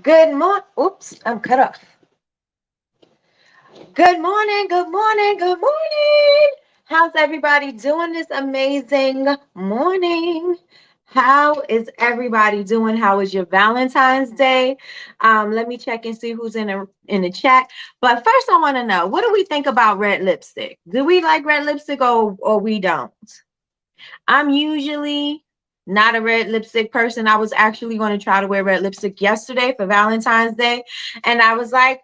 Good morning. Oops, I'm cut off. Good morning, good morning, good morning. How's everybody doing this amazing morning? How is everybody doing? How is your Valentine's Day? Let me check and see who's in the chat. But first, I want to know, what do we think about red lipstick? Do we like red lipstick or we don't? I'm usually not a red lipstick person. I was actually going to try to wear red lipstick yesterday for Valentine's Day. And I was like,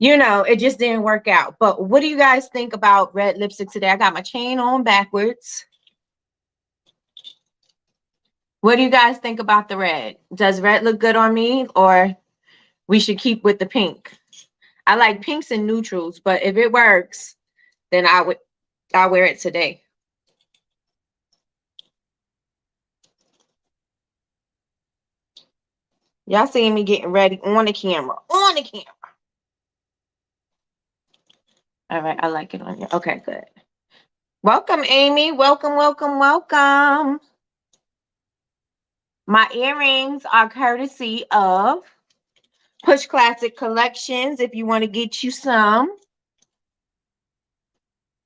it just didn't work out. But what do you guys think about red lipstick today? I got my chain on backwards. What do you guys think about the red? Does red look good on me, or we should keep with the pink? I like pinks and neutrals, but if it works, then I'll wear it today. Y'all seeing me getting ready on the camera. On the camera. All right, I like it on you. Okay, good. Welcome, Amy. Welcome, welcome, welcome. My earrings are courtesy of Push Classic Collections. If you want to get you some.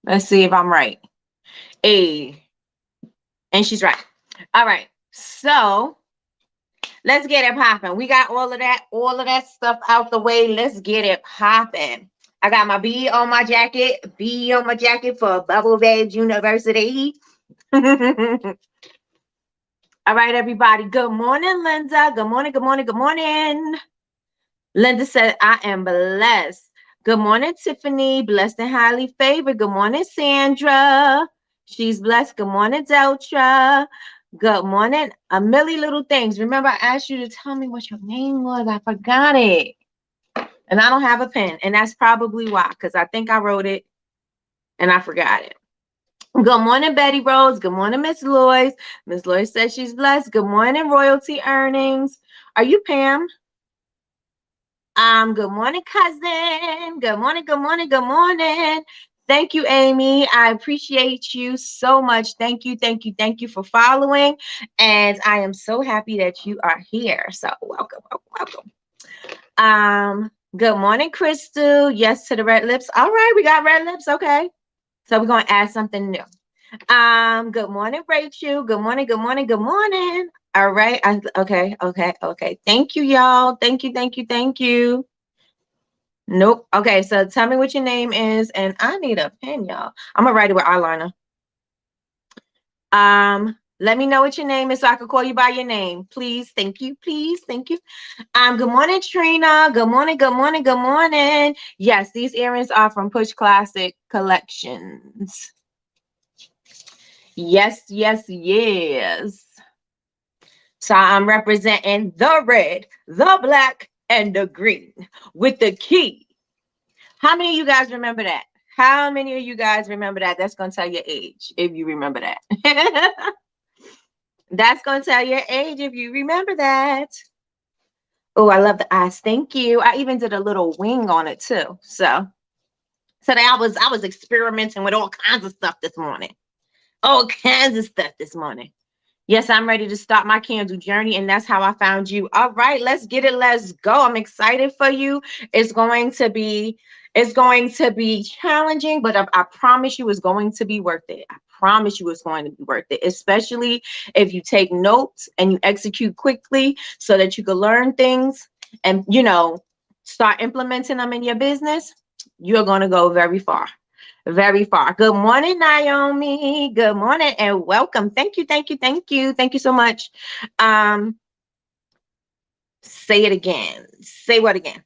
Let's see if I'm right. And she's right. All right. So let's get it popping. We got all of that stuff out the way. Let's get it popping. I got my B on my jacket for Bubble Veg University. All right, everybody. Good morning, Linda. Good morning, good morning, good morning. Linda said, I am blessed. Good morning, Tiffany. Blessed and highly favored. Good morning, Sandra. She's blessed. Good morning, Deltra. Good morning, a million little things. Remember, I asked you to tell me what your name was. I forgot it. And I don't have a pen. And that's probably why, because I think I wrote it and I forgot it. Good morning, Betty Rose. Good morning, Miss Lois. Miss Lois says she's blessed. Good morning, Royalty Earnings. Are you Pam? Good morning, cousin. Good morning, good morning, good morning. Thank you, Amy. I appreciate you so much. Thank you, thank you, thank you for following. And I am so happy that you are here. So welcome, welcome, welcome. Good morning, Crystal. Yes to the red lips. All right, we got red lips. Okay. So we're going to add something new. Good morning, Rachel. Good morning, good morning, good morning. All right. Okay. Thank you, y'all. Thank you, thank you, thank you. Nope. Okay, so tell me what your name is, and I need a pen, y'all. I'm gonna write it with eyeliner. Let me know what your name is so I can call you by your name. Please, thank you, please, thank you. Good morning, Trina. Good morning, good morning, good morning. Yes, these earrings are from Push Classic Collections. Yes, yes, yes. So I'm representing the red, the black, and the green with the key. How many of you guys remember that? How many of you guys remember that? That's going to tell your age if you remember that. That's going to tell your age if you remember that. Oh, I love the eyes. Thank you. I even did a little wing on it too. So today I was experimenting with all kinds of stuff this morning. All kinds of stuff this morning. Yes, I'm ready to start my candle journey, and that's how I found you. All right, let's get it. Let's go. I'm excited for you. It's going to be challenging, but I promise you it's going to be worth it. I promise you it's going to be worth it, especially if you take notes and you execute quickly so that you can learn things and, start implementing them in your business. You're going to go very far. Very far. Good morning, Naomi. Good morning and welcome. Thank you, thank you, thank you. Thank you so much. Say it again. Say what again?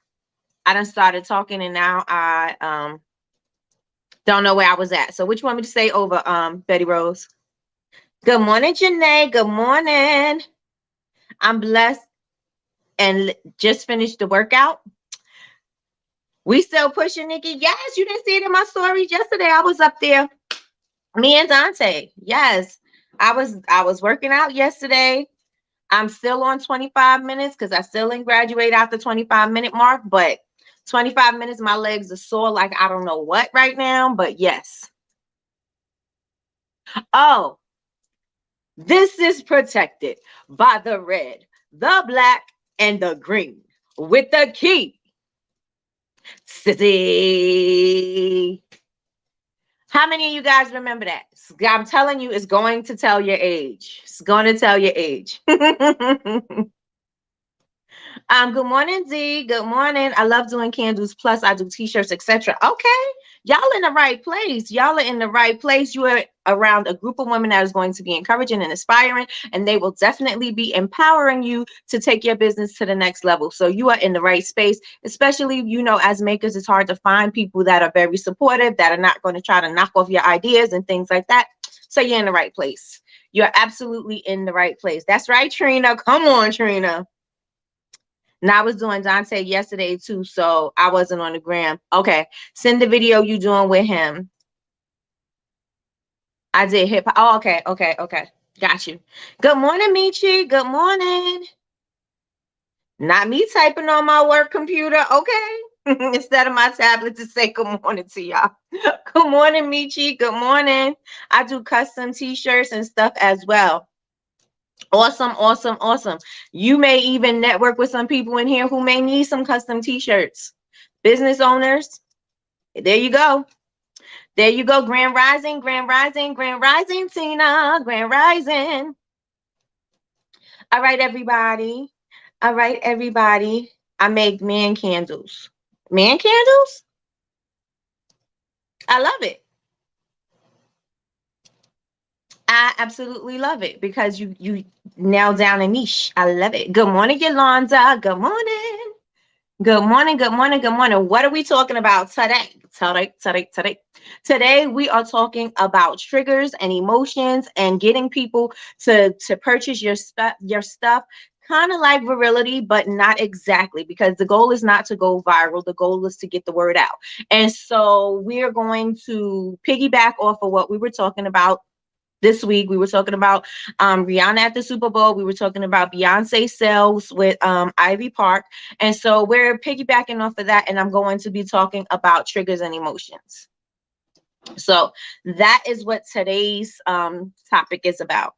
I done started talking and now I don't know where I was at. So which one me to say over Betty Rose? Good morning, Janae. Good morning. I'm blessed and just finished the workout. We still pushing, Nikki. Yes, you didn't see it in my stories yesterday. I was up there. Me and Dante. Yes. I was working out yesterday. I'm still on 25 minutes because I still didn't graduate out the 25-minute mark, but 25 minutes, my legs are sore like I don't know what right now, but yes. Oh, this is protected by the red, the black, and the green with the key. Sissy. How many of you guys remember that? I'm telling you, it's going to tell your age. It's going to tell your age. Good morning, D. Good morning. I love doing candles. Plus, I do t-shirts, etc. Okay, y'all in the right place. Y'all are in the right place. You are around a group of women that is going to be encouraging and inspiring, and they will definitely be empowering you to take your business to the next level. So you are in the right space, especially, you know, as makers, it's hard to find people that are very supportive, that are not going to try to knock off your ideas and things like that. So you're in the right place. You're absolutely in the right place. That's right, Trina. Come on, Trina. Now I was doing Dante yesterday too, so I wasn't on the gram. Okay, send the video you doing with him. I did hip hop. Oh, okay. Got you. Good morning, Michi. Good morning. Not me typing on my work computer, okay? Instead of my tablet to say good morning to y'all. Good morning, Michi. Good morning. I do custom t-shirts and stuff as well. Awesome. You may even network with some people in here who may need some custom t-shirts. Business owners, there you go. There you go. Grand Rising, Tina. Grand Rising. All right, everybody. I make man candles. Man candles? I love it. I absolutely love it because you nail down a niche. I love it. Good morning, Yolanda. Good morning. What are we talking about today? Today we are talking about triggers and emotions and getting people to purchase your stuff. Kind of like virility, but not exactly, because the goal is not to go viral. The goal is to get the word out. And so we are going to piggyback off of what we were talking about this week. We were talking about Rihanna at the Super Bowl. We were talking about Beyonce sales with Ivy Park. And so we're piggybacking off of that. And I'm going to be talking about triggers and emotions. So that is what today's topic is about.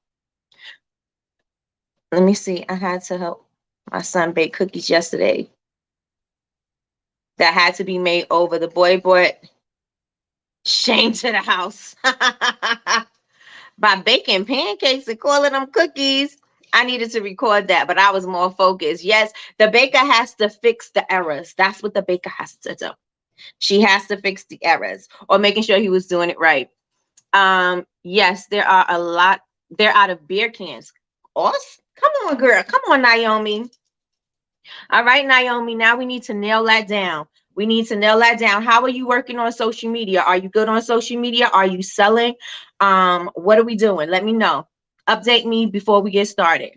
Let me see. I had to help my son bake cookies yesterday that had to be made over. The boy brought shame to the house. By baking pancakes and calling them cookies. I needed to record that, but I was more focused. Yes, the baker has to fix the errors. That's what the baker has to do. She has to fix the errors or making sure he was doing it right. Yes, there are a lot. They're out of beer cans. Awesome. Come on, girl. Come on, Naomi. All right, Naomi. Now we need to nail that down. How are you working on social media? Are you good on social media? Are you selling? What are we doing? Let me know. Update me before we get started.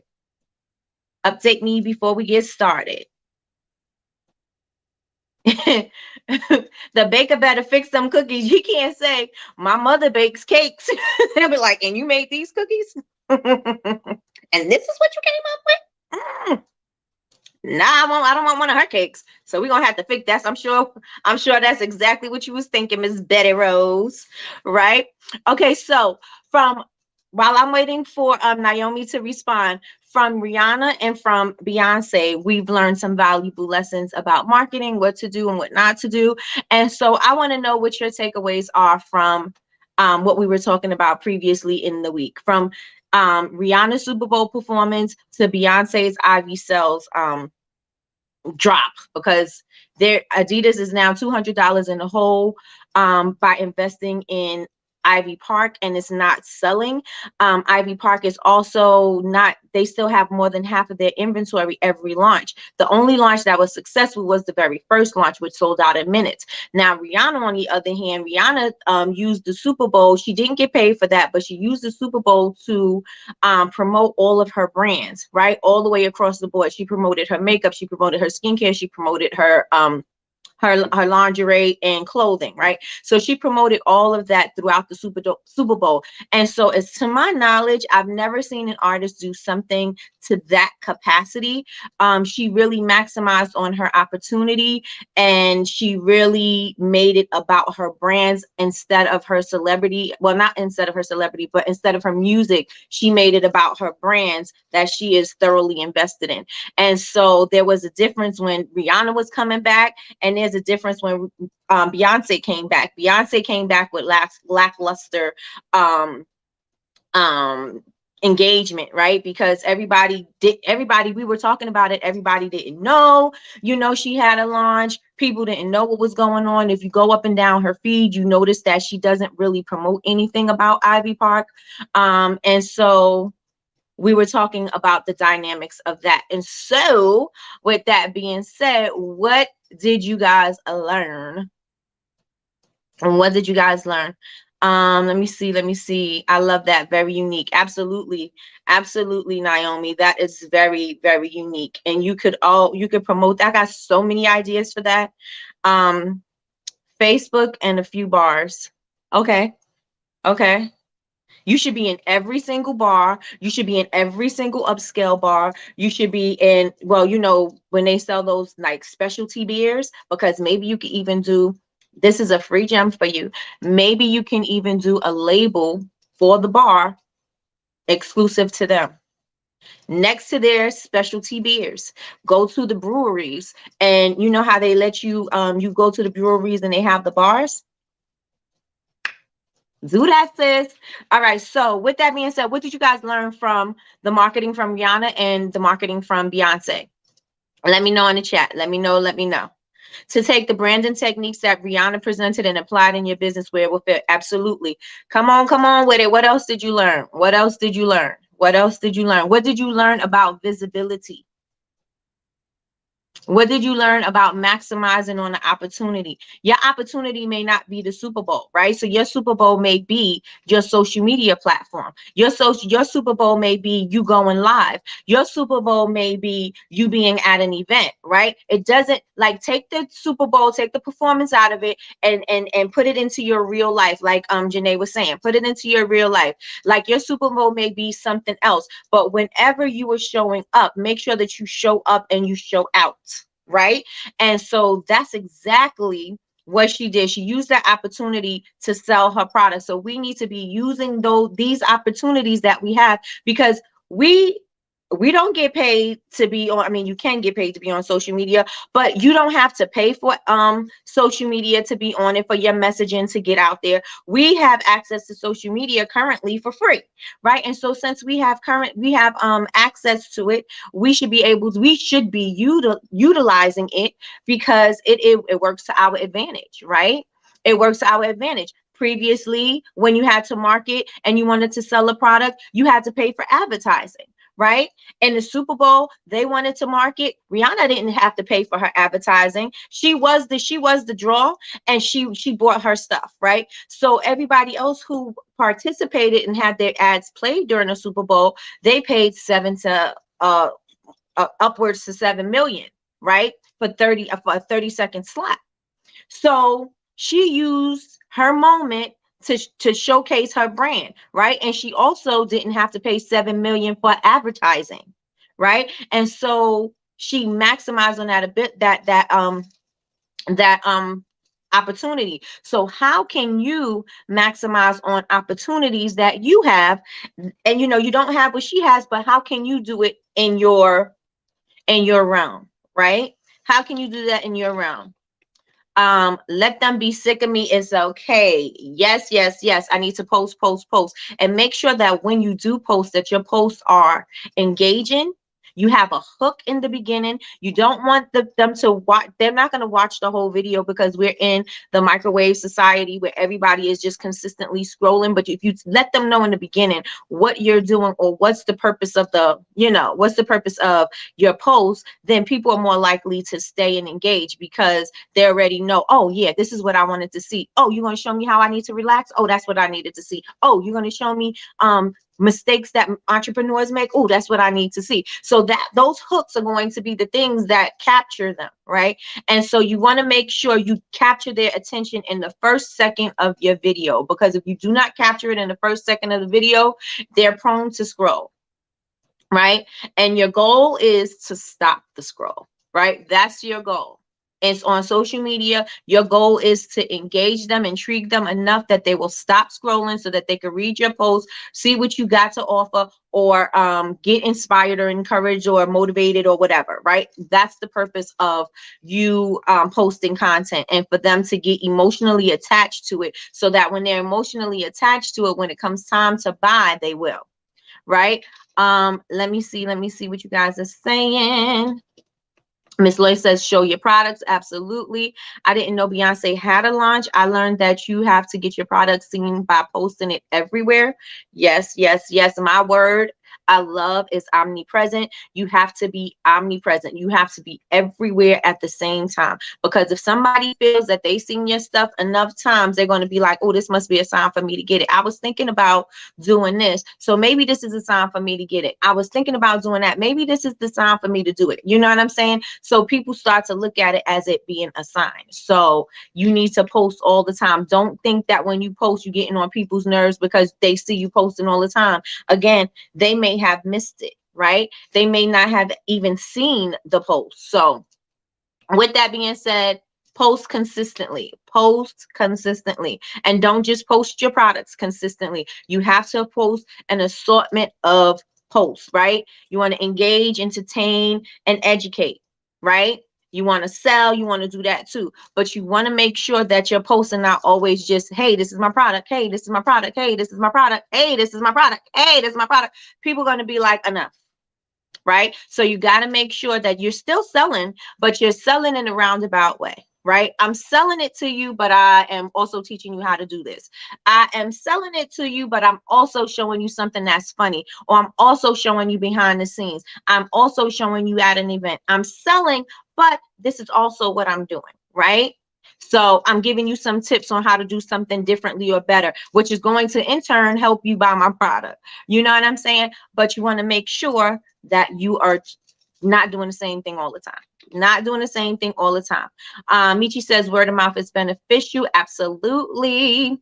The baker better fix some cookies. You can't say, my mother bakes cakes. They'll be like, and you made these cookies? And this is what you came up with? Nah, I don't want one of her cakes. So we're gonna have to fix that. I'm sure that's exactly what you was thinking, Miss Betty Rose. Right? Okay, so while I'm waiting for Naomi to respond, from Rihanna and from Beyonce, we've learned some valuable lessons about marketing, what to do and what not to do. And so I want to know what your takeaways are from what we were talking about previously in the week. From Rihanna's Super Bowl performance to Beyonce's Ivy sales drop, because their Adidas is now $200 in the hole by investing in Ivy Park, and it's not selling. Ivy Park is also not, they still have more than half of their inventory every launch. The only launch that was successful was the very first launch, which sold out in minutes. Now, Rihanna, on the other hand, used the Super Bowl. She didn't get paid for that, but she used the Super Bowl to promote all of her brands, right? All the way across the board. She promoted her makeup, she promoted her skincare, she promoted her her lingerie and clothing, right? So she promoted all of that throughout the Super Bowl. And so, as to my knowledge, I've never seen an artist do something to that capacity. She really maximized on her opportunity, and she really made it about her brands instead of her celebrity. Well, not instead of her celebrity, but instead of her music, she made it about her brands that she is thoroughly invested in. And so there was a difference when Rihanna was coming back, and there's a difference when Beyonce came back. Beyonce came back with lackluster um, engagement, right? Because everybody, we were talking about it, everybody didn't know, she had a launch. People didn't know what was going on. If you go up and down her feed, you notice that she doesn't really promote anything about Ivy Park. And so we were talking about the dynamics of that. And so with that being said, what did you guys learn? And what did you guys learn? Let me see. I love that. Very unique. Absolutely, Naomi. That is very, very unique. And you could promote that. I got so many ideas for that. Facebook and a few bars. Okay. You should be in every single bar. You should be in every single upscale bar. You should be in, well, when they sell those like specialty beers, because maybe you could even do, this is a free gem for you. Maybe you can even do a label for the bar exclusive to them. Next to their specialty beers, go to the breweries, and you know how they let you, you go to the breweries and they have the bars. Do that, sis. All right. So with that being said, what did you guys learn from the marketing from Rihanna and the marketing from Beyonce? Let me know in the chat. Let me know. To take the branding techniques that Rihanna presented and applied in your business where it will fit. Absolutely. Come on with it. What else did you learn? What did you learn about visibility? What did you learn about maximizing on the opportunity? Your opportunity may not be the Super Bowl, right? So your Super Bowl may be your social media platform. Your Super Bowl may be you going live. Your Super Bowl may be you being at an event, right? It doesn't, like, take the Super Bowl, take the performance out of it, and put it into your real life. Like Janae was saying, put it into your real life. Like your Super Bowl may be something else, but whenever you are showing up, make sure that you show up and you show out. Right. And so that's exactly what she did. She used that opportunity to sell her product. So we need to be using these opportunities that we have, because we don't get paid to be on, I mean, you can get paid to be on social media, but you don't have to pay for social media to be on it, for your messaging to get out there. We have access to social media currently for free, right? And so since we have access to it, we should be utilizing it, because it works to our advantage, right? It works to our advantage. Previously, when you had to market and you wanted to sell a product, you had to pay for advertising, right? In the Super Bowl, they wanted to market. Rihanna didn't have to pay for her advertising. She was the draw, and she bought her stuff, right? So everybody else who participated and had their ads played during the Super Bowl, they paid upwards to 7 million, right? For a 30-second slot. So she used her moment to showcase her brand, right? And she also didn't have to pay 7 million for advertising, right? And so she maximized on that a bit, that opportunity. So how can you maximize on opportunities that you have? And you don't have what she has, but how can you do it in your realm, right? How can you do that in your realm? Let them be sick of me. It's okay. Yes. I need to post. And make sure that when you do post, that your posts are engaging. You have a hook in the beginning. You don't want them to watch. They're not going to watch the whole video, because we're in the microwave society where everybody is just consistently scrolling. But if you let them know in the beginning what you're doing, or what's the purpose of your post, then people are more likely to stay and engage, because they already know, oh yeah, this is what I wanted to see. Oh, you're going to show me how I need to relax? Oh, that's what I needed to see. Oh, you're going to show me mistakes that entrepreneurs make. Oh, that's what I need to see. So that those hooks are going to be the things that capture them, right? And so you want to make sure you capture their attention in the first second of your video, because if you do not capture it in the first second of the video, they're prone to scroll, right? And your goal is to stop the scroll, right? That's your goal. It's on social media. Your goal is to engage them, intrigue them enough that they will stop scrolling so that they can read your post, see what you got to offer, or get inspired or encouraged or motivated or whatever, right? That's the purpose of you posting content, and for them to get emotionally attached to it, so that when they're emotionally attached to it, when it comes time to buy, they will, right? Let me see what you guys are saying. Miss Lloyd says, show your products. Absolutely. I didn't know Beyonce had a launch. I learned that you have to get your product seen by posting it everywhere. Yes, yes, yes. My word I love is omnipresent. You have to be omnipresent. You have to be everywhere at the same time. Because if somebody feels that they've seen your stuff enough times, they're going to be like, oh, this must be a sign for me to get it. I was thinking about doing this, so maybe this is a sign for me to get it. I was thinking about doing that. Maybe this is the sign for me to do it. You know what I'm saying? So people start to look at it as it being a sign. So you need to post all the time. Don't think that when you post, you're getting on people's nerves because they see you posting all the time. Again, they may have missed it, right? They may not have even seen the post. So with that being said, post consistently, and don't just post your products consistently. You have to post an assortment of posts, right? You want to engage, entertain, and educate, right? You want to sell, you want to do that too, but you want to make sure that you're posting not always just, hey, this is my product, hey, this is my product, hey, this is my product, hey, this is my product, hey, this is my product. People are going to be like, enough. Right? So you got to make sure that you're still selling, but you're selling in a roundabout way, right? I'm selling it to you, but I am also teaching you how to do this. I am selling it to you, but I'm also showing you something that's funny, or I'm also showing you behind the scenes. I'm also showing you at an event. I'm selling, but this is also what I'm doing, right? So I'm giving you some tips on how to do something differently or better, which is going to in turn help you buy my product. You know what I'm saying? But you want to make sure that you are not doing the same thing all the time. Not doing the same thing all the time. Michi says word of mouth is beneficial. Absolutely.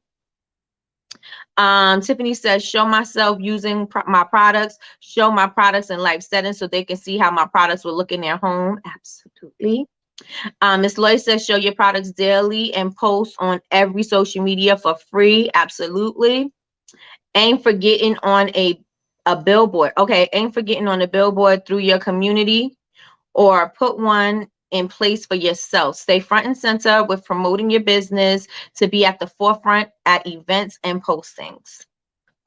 Tiffany says, show myself using my products, show my products in live settings so they can see how my products will look in their home. Absolutely. Ms. Lloyd says, show your products daily and post on every social media for free. Absolutely. Aim for getting on a billboard. Okay, aim for getting on a billboard through your community, or put one in place for yourself. Stay front and center with promoting your business to be at the forefront at events and postings.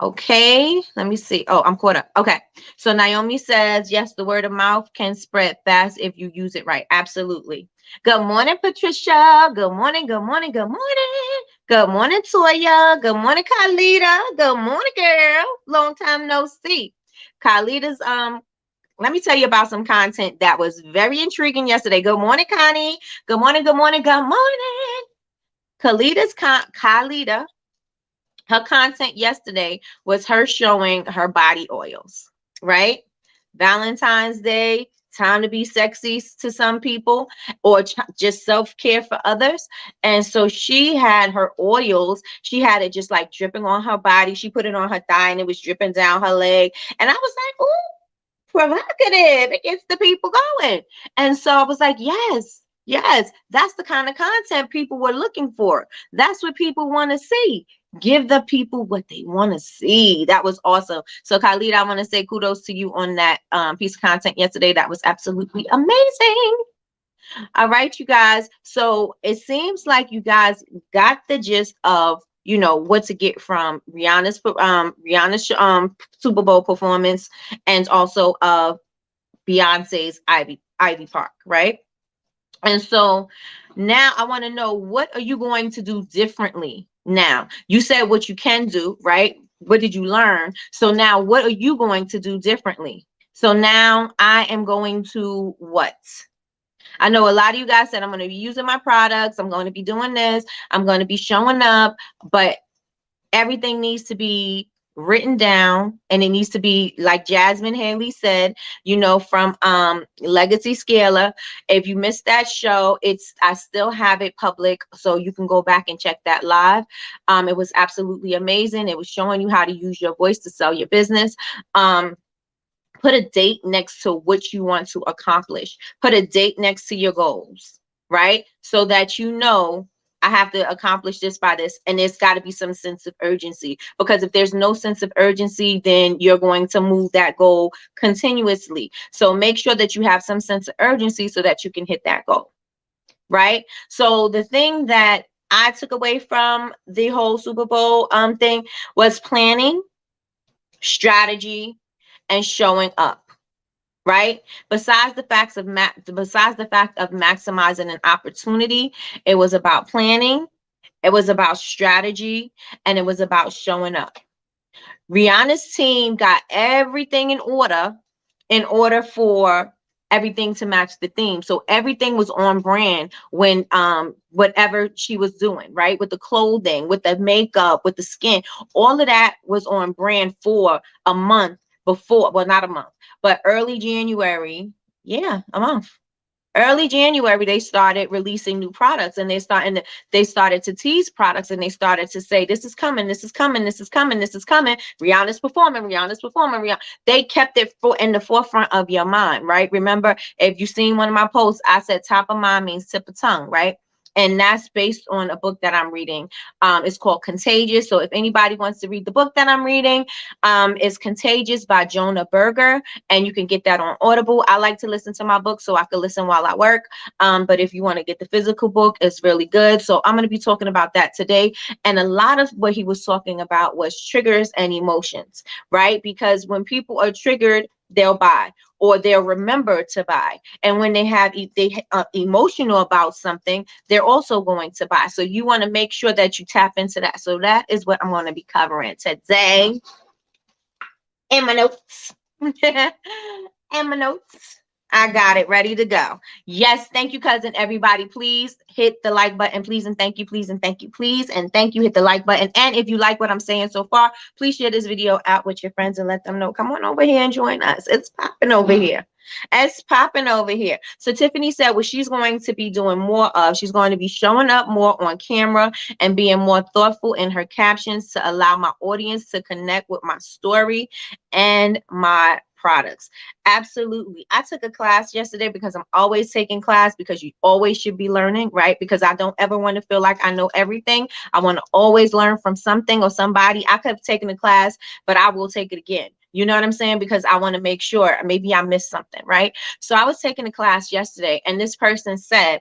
Okay, let me see. Oh, I'm caught up. Okay, so Naomi says, yes, the word of mouth can spread fast if you use it right. Absolutely. Good morning, Patricia. Good morning, good morning, good morning. Good morning, Toya. Good morning, Khalida. Good morning, girl. Long time no see. Khalida's let me tell you about some content that was very intriguing yesterday. Good morning, Connie. Good morning, good morning, good morning. Khalida, her content yesterday was her showing her body oils, right? Valentine's Day, time to be sexy to some people, or just self-care for others. And so she had her oils, she had it just like dripping on her body. She put it on her thigh and it was dripping down her leg. And I was like, ooh, provocative. It gets the people going. And so I was like, yes, yes, that's the kind of content people were looking for. That's what people want to see. Give the people what they want to see. That was awesome. So Khalid, I want to say kudos to you on that piece of content yesterday. That was absolutely amazing. All right, you guys. So it seems like you guys got the gist of, you know, what to get from Rihanna's Super Bowl performance, and also of Beyonce's Ivy Park, right? And so now I want to know, what are you going to do differently now? You said what you can do, right? What did you learn? So now what are you going to do differently? So now I am going to what? I know a lot of you guys said, I'm going to be using my products. I'm going to be doing this. I'm going to be showing up, but everything needs to be written down, and it needs to be like Jasmine Haley said, from Legacy Scalar. If you missed that show, I still have it public, so you can go back and check that live. It was absolutely amazing. It was showing you how to use your voice to sell your business. Put a date next to what you want to accomplish. Put a date next to your goals, right? So that I have to accomplish this by this, and there's got to be some sense of urgency, because if there's no sense of urgency, then you're going to move that goal continuously. So make sure that you have some sense of urgency so that you can hit that goal, right? So the thing that I took away from the whole Super Bowl thing was planning, strategy, and showing up. Right. Besides the fact of maximizing an opportunity, it was about planning, it was about strategy, and it was about showing up. Rihanna's team got everything in order for everything to match the theme. So everything was on brand when whatever she was doing, right? With the clothing, with the makeup, with the skin, all of that was on brand for a month before. Well, not a month, but early January. Yeah, a month. Early January, they started releasing new products, and they started to tease products, and they started to say, this is coming, this is coming, this is coming, this is coming. Rihanna's performing, Rihanna's performing. They kept it in the forefront of your mind, right? Remember, if you've seen one of my posts, I said top of mind means tip of tongue, right? And that's based on a book that I'm reading. It's called Contagious. So if anybody wants to read the book that I'm reading, it's Contagious by Jonah Berger, and you can get that on Audible. I like to listen to my book so I can listen while I work. But if you want to get the physical book, it's really good. So I'm going to be talking about that today. And a lot of what he was talking about was triggers and emotions, right? Because when people are triggered, they'll buy, or they'll remember to buy. And when they emotional about something, they're also going to buy. So you want to make sure that you tap into that. So that is what I'm going to be covering today in my notes. In my notes. I got it ready to go. Yes, thank you, cousin. Everybody, please hit the like button, please, and thank you, please, and thank you, please, and thank you. Hit the like button, and if you like what I'm saying so far, please share this video out with your friends and let them know. Come on over here and join us. It's popping over here. It's popping over here. So Tiffany said what she's going to be doing more of. She's going to be showing up more on camera and being more thoughtful in her captions to allow my audience to connect with my story and my products. Absolutely. I took a class yesterday, because I'm always taking class, because you always should be learning, right? Because I don't ever want to feel like I know everything. I want to always learn from something or somebody. I could have taken a class, but I will take it again. You know what I'm saying? Because I want to make sure maybe I missed something, right? So I was taking a class yesterday, and this person said,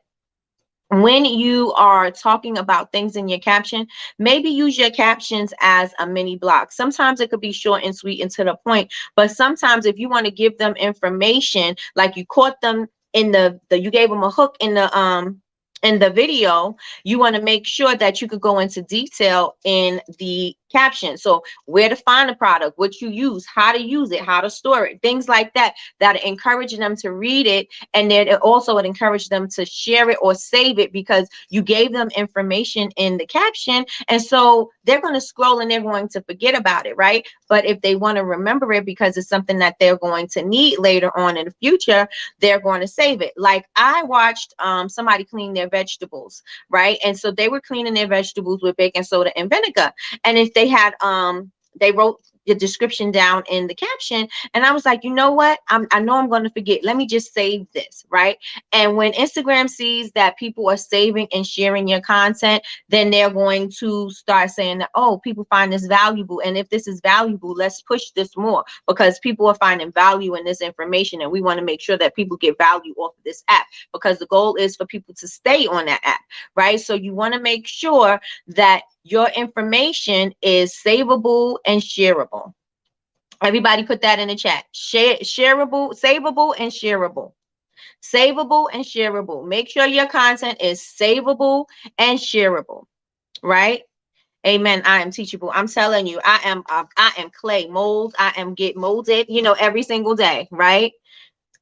when you are talking about things in your caption, maybe use your captions as a mini blog. Sometimes it could be short and sweet and to the point, but sometimes if you want to give them information, like you caught them in you gave them a hook in the video, you want to make sure that you could go into detail in the caption. So where to find the product, what you use, how to use it, how to store it, things like that, that encourage them to read it. And then it also would encourage them to share it or save it, because you gave them information in the caption. And so they're going to scroll and they're going to forget about it, right? But if they want to remember it because it's something that they're going to need later on in the future, they're going to save it. Like I watched somebody clean their vegetables, right? And so they were cleaning their vegetables with baking soda and vinegar. And if they had they wrote the description down in the caption, and I was like, you know what, I know I'm going to forget, let me just save this, right? And when Instagram sees that people are saving and sharing your content, then they're going to start saying that, oh, people find this valuable, and if this is valuable, let's push this more, because people are finding value in this information, and we want to make sure that people get value off of this app, because the goal is for people to stay on that app, right? So you want to make sure that your information is savable and shareable. Everybody put that in the chat. Shareable, savable, and shareable. Savable and shareable. Make sure your content is savable and shareable, right? Amen. I am teachable. I'm telling you, I am clay mold. I am get molded, every single day, right?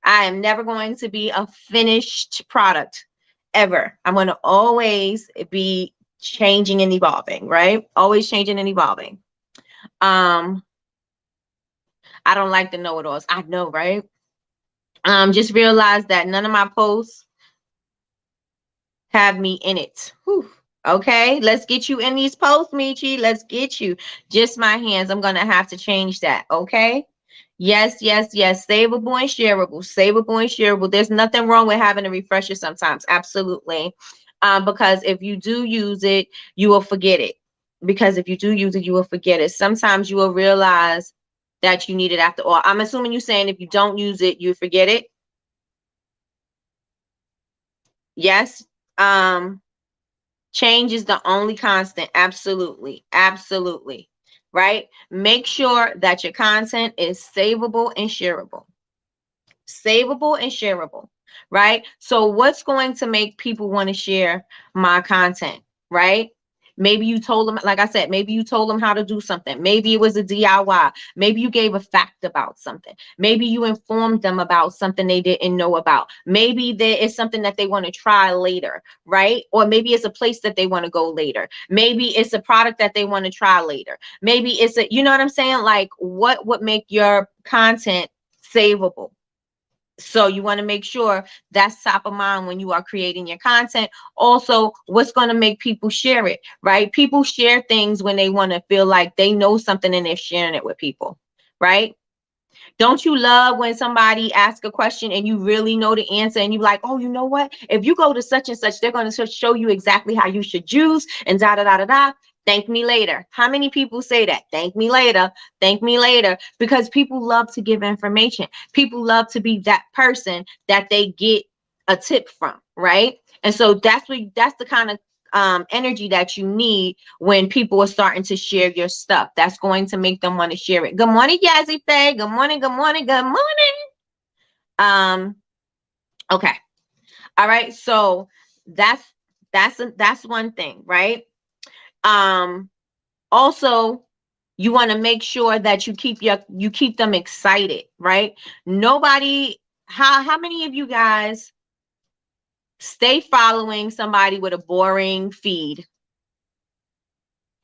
I am never going to be a finished product ever. I'm going to always be changing and evolving, right? Always changing and evolving. Um, I don't like the know-it-alls. I know, right? Just realize that none of my posts have me in it. Whew. Okay, let's get you in these posts, Michi. Let's get you. Just my hands. I'm gonna have to change that. Okay. Yes, yes, yes. Savable and shareable. Savable and shareable. There's nothing wrong with having a refresher sometimes. Absolutely. Because if you do use it, you will forget it. Because if you do use it, you will forget it. Sometimes you will realize that you need it after all. I'm assuming you're saying if you don't use it, you forget it. Yes. Um, Change is the only constant. Absolutely. Absolutely. Right? Make sure that your content is savable and shareable. Savable and shareable. Right? So, what's going to make people want to share my content? Right? Maybe you told them, like I said, maybe you told them how to do something. Maybe it was a DIY. Maybe you gave a fact about something. Maybe you informed them about something they didn't know about. Maybe there is something that they want to try later, right? Or maybe it's a place that they want to go later. Maybe it's a product that they want to try later. Maybe it's a, you know what I'm saying? Like, what would make your content savable? So you want to make sure that's top of mind when you are creating your content. Also, what's going to make people share it, right? People share things when they want to feel like they know something and they're sharing it with people, right? Don't you love when somebody asks a question and you really know the answer and you're like, oh, you know what? If you go to such and such, they're going to show you exactly how you should use and da da da da da. Thank me later. How many people say that? Thank me later. Thank me later. Because people love to give information. People love to be that person that they get a tip from, right? And so that's the kind of energy that you need when people are starting to share your stuff. That's going to make them want to share it. Good morning, Yazzie Faye. Good morning, good morning, good morning. Um, okay. All right. So that's one thing, right? Um, Also, you want to make sure that you keep them excited, right? Nobody, how many of you guys stay following somebody with a boring feed?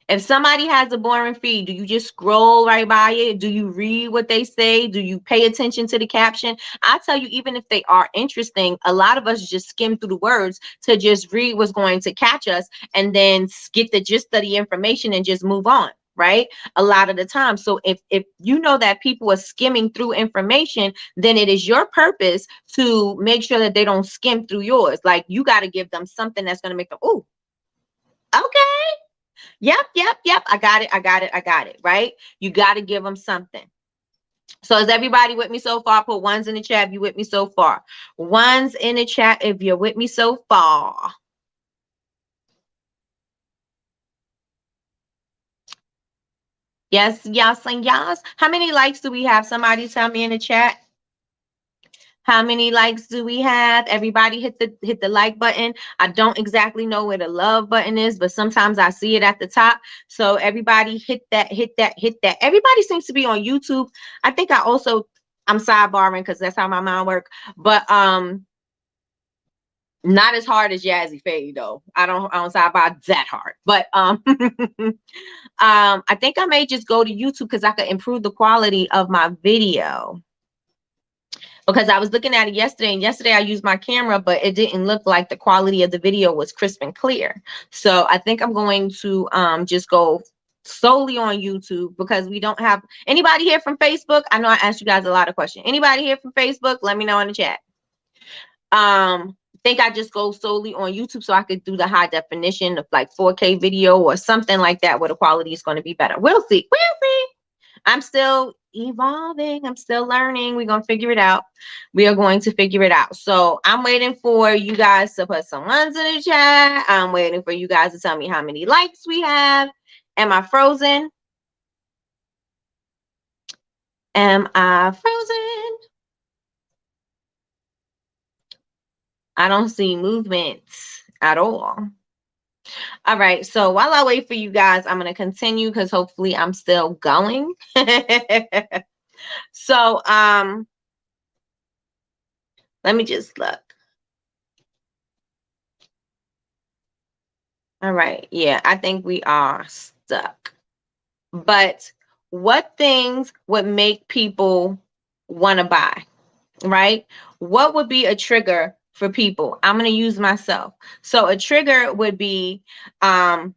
If somebody has a boring feed, do you just scroll right by it? Do you read what they say? Do you pay attention to the caption? I tell you, even if they are interesting, a lot of us just skim through the words to just read what's going to catch us and then get the gist of the information and just move on, right? A lot of the time. So if you know that people are skimming through information, then it is your purpose to make sure that they don't skim through yours. Like, you got to give them something that's going to make them, oh, okay. Yep, yep, yep. I got it. I got it. I got it. Right? You got to give them something. So is everybody with me so far? Put ones in the chat if you with me so far. Ones in the chat if you're with me so far. Yes, yes, and yes. How many likes do we have? Somebody tell me in the chat. How many likes do we have? Everybody hit the like button. I don't exactly know where the love button is, but sometimes I see it at the top. So everybody hit that, hit that, hit that. Everybody seems to be on YouTube. I think I'm sidebarring because that's how my mind works. But not as hard as Jazzy Faye though. I don't sidebar that hard. But I think I may just go to YouTube because I could improve the quality of my video. Because I was looking at it yesterday, and yesterday I used my camera, but it didn't look like the quality of the video was crisp and clear. So I think I'm going to just go solely on YouTube because we don't have anybody here from Facebook. I know I asked you guys a lot of questions. Anybody here from Facebook? Let me know in the chat. I think I just go solely on YouTube so I could do the high definition of like 4K video or something like that where the quality is going to be better. We'll see. We'll see. I'm still evolving. I'm still learning. We're going to figure it out. We are going to figure it out. So I'm waiting for you guys to put some ones in the chat. I'm waiting for you guys to tell me how many likes we have. Am I frozen? Am I frozen? I don't see movements at all. All right. So while I wait for you guys, I'm going to continue because hopefully I'm still going. So, let me just look. All right. Yeah, I think we are stuck. But what things would make people want to buy, right? What would be a trigger for people? I'm going to use myself. So a trigger would be um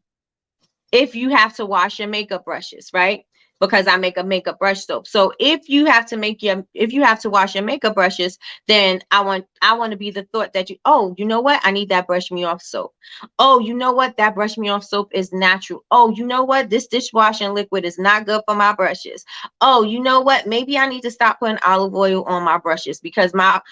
if you have to wash your makeup brushes, right? Because I make a makeup brush soap. So if you have to wash your makeup brushes, then I want to be the thought that oh, you know what? I need that brush me off soap. Oh, you know what? That brush me off soap is natural. Oh, you know what? This dishwashing liquid is not good for my brushes. Oh, you know what? Maybe I need to stop putting olive oil on my brushes because my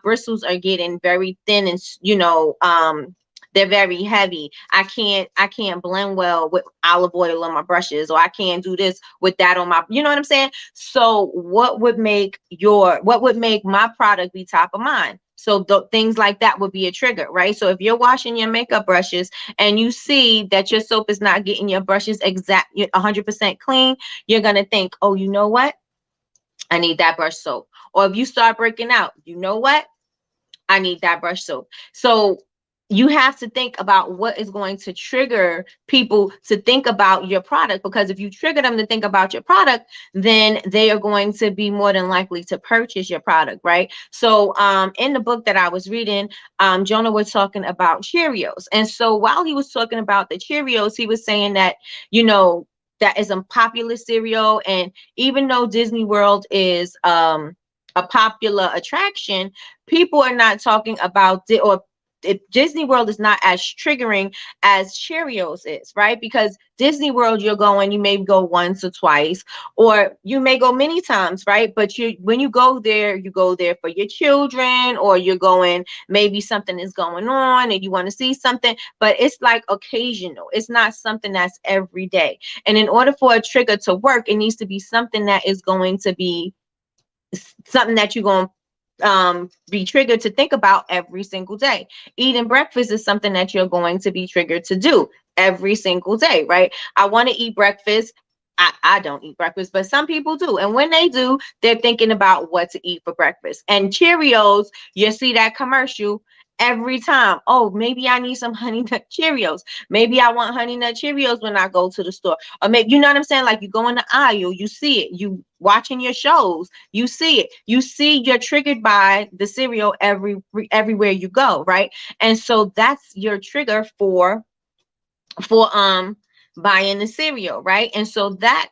bristles are getting very thin and they're very heavy. I can't blend well with olive oil on my brushes, or I can't do this with that on my, you know what I'm saying? So what would make my product be top of mind? So things like that would be a trigger, right? So if you're washing your makeup brushes and you see that your soap is not getting your brushes 100% clean, you're going to think, oh, you know what? I need that brush soap. Or if you start breaking out, you know what? I need that brush soap. So you have to think about what is going to trigger people to think about your product, because if you trigger them to think about your product, then they are going to be more than likely to purchase your product, right? So in the book that I was reading, Jonah was talking about Cheerios. And so while he was talking about the Cheerios, he was saying that, that is a popular cereal. And even though Disney World is a popular attraction, people are not talking about it, or Disney World is not as triggering as Cheerios is, right? Because Disney World, you may go once or twice, or you may go many times, right? But when you go there for your children, or you're going, maybe something is going on and you want to see something, but it's like occasional. It's not something that's every day. And in order for a trigger to work, it needs to be something that is going to be something that you're going to be triggered to think about every single day. Eating breakfast is something that you're going to be triggered to do every single day, right? I want to eat breakfast. I don't eat breakfast, but some people do. And when they do, they're thinking about what to eat for breakfast. And Cheerios, you see that commercial every time. Oh, maybe I need some Honey Nut Cheerios. Maybe I want Honey Nut Cheerios when I go to the store. Or maybe, you know what I'm saying? Like, you go in the aisle, you see it. You watching your shows, you see it. You're triggered by the cereal everywhere you go, right? And so that's your trigger for buying the cereal, right? And so that